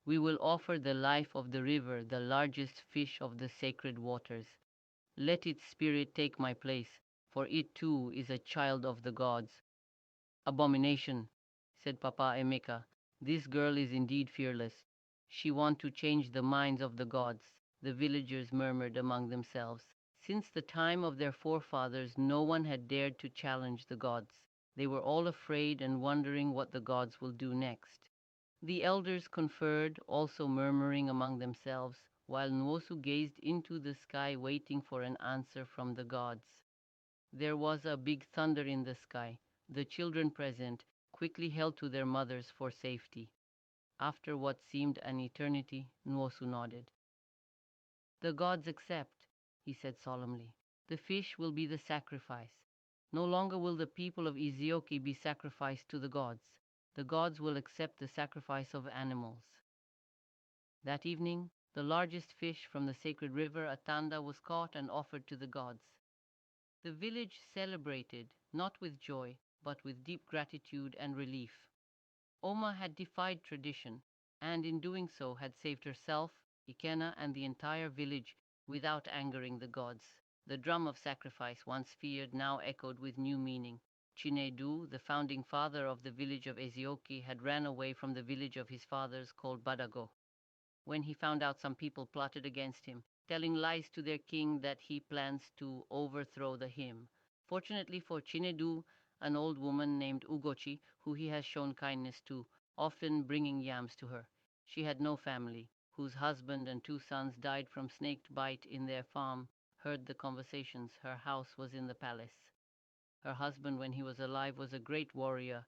We will offer the life of the river, the largest fish of the sacred waters. Let its spirit take my place, for it too is a child of the gods." "Abomination," said Papa Emeka. "This girl is indeed fearless. She wants to change the minds of the gods." The villagers murmured among themselves. Since the time of their forefathers, no one had dared to challenge the gods. They were all afraid and wondering what the gods will do next. The elders conferred, also murmuring among themselves, while Nwosu gazed into the sky waiting for an answer from the gods. There was a big thunder in the sky. The children present quickly held to their mothers for safety. After what seemed an eternity, Nwosu nodded. "The gods accept," he said solemnly. "The fish will be the sacrifice. No longer will the people of Izioki be sacrificed to the gods. The gods will accept the sacrifice of animals." That evening, the largest fish from the sacred river Atanda was caught and offered to the gods. The village celebrated, not with joy, but with deep gratitude and relief. Oma had defied tradition, and in doing so had saved herself, Ikena, and the entire village without angering the gods. The drum of sacrifice, once feared, now echoed with new meaning. Chinedu, the founding father of the village of Ezioki, had ran away from the village of his fathers called Badago, when he found out some people plotted against him, telling lies to their king that he plans to overthrow the him. Fortunately for Chinedu, an old woman named Ugochi, who he has shown kindness to, often bringing yams to her. She had no family, whose husband and two sons died from snake bite in their farm, heard the conversations. Her house was in the palace. Her husband, when he was alive, was a great warrior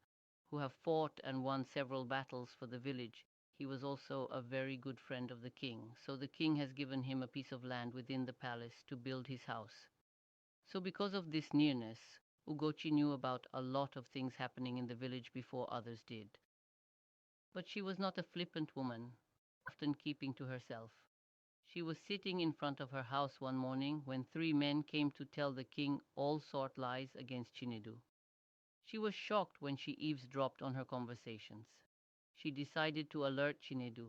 who have fought and won several battles for the village. He was also a very good friend of the king, so the king has given him a piece of land within the palace to build his house. So because of this nearness, Ugochi knew about a lot of things happening in the village before others did. But she was not a flippant woman, often keeping to herself. She was sitting in front of her house one morning when three men came to tell the king all sort lies against Chinedu. She was shocked when she eavesdropped on her conversations. She decided to alert Chinedu.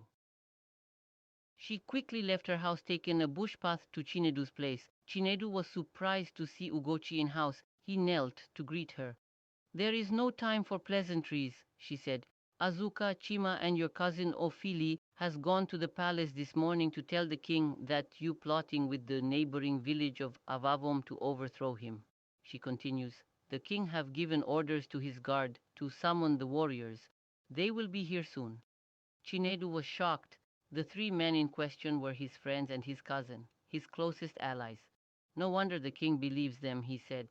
She quickly left her house, taking a bush path to Chinedu's place. Chinedu was surprised to see Ugochi in house. He knelt to greet her. "There is no time for pleasantries," she said. "Azuka, Chima, and your cousin Ophili has gone to the palace this morning to tell the king that you plotting with the neighboring village of Avavom to overthrow him." She continues, "The king have given orders to his guard to summon the warriors. They will be here soon." Chinedu was shocked. The three men in question were his friends and his cousin, his closest allies. "No wonder the king believes them," he said.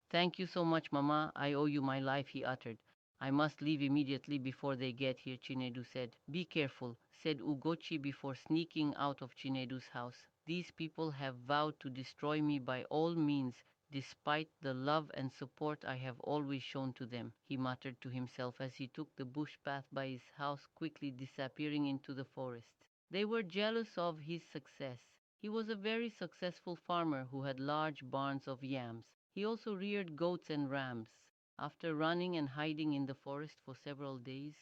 "Thank you so much, Mama. I owe you my life," he uttered. "I must leave immediately before they get here," Chinedu said. "Be careful," said Ugochi before sneaking out of Chinedu's house. "These people have vowed to destroy me by all means, despite the love and support I have always shown to them," he muttered to himself as he took the bush path by his house, quickly disappearing into the forest. They were jealous of his success. He was a very successful farmer who had large barns of yams. He also reared goats and rams. After running and hiding in the forest for several days,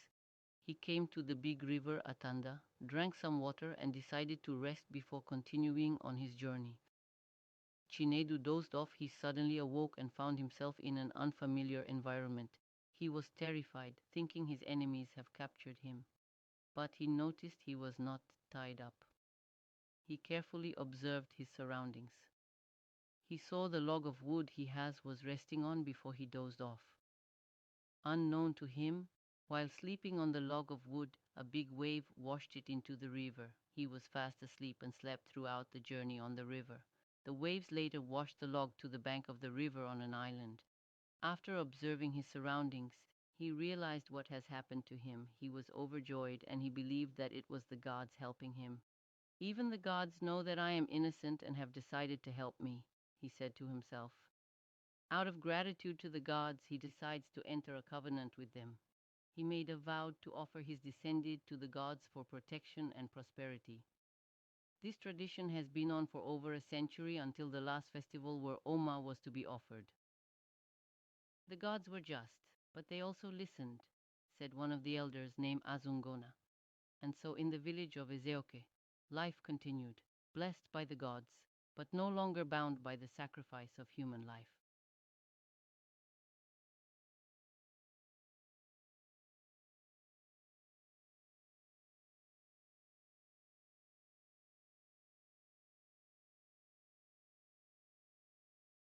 he came to the big river Atanda, drank some water, and decided to rest before continuing on his journey. Chinedu dozed off. He suddenly awoke and found himself in an unfamiliar environment. He was terrified, thinking his enemies have captured him. But he noticed he was not tied up. He carefully observed his surroundings. He saw the log of wood he has was resting on before he dozed off. Unknown to him, while sleeping on the log of wood, a big wave washed it into the river. He was fast asleep and slept throughout the journey on the river. The waves later washed the log to the bank of the river on an island. After observing his surroundings, he realized what has happened to him. He was overjoyed, and he believed that it was the gods helping him. "Even the gods know that I am innocent and have decided to help me," he said to himself. Out of gratitude to the gods, he decides to enter a covenant with them. He made a vow to offer his descendant to the gods for protection and prosperity. This tradition has been on for over a century, until the last festival where Oma was to be offered. "The gods were just, but they also listened," said one of the elders named Azungona. And so in the village of Ezeoke, life continued, blessed by the gods, but no longer bound by the sacrifice of human life.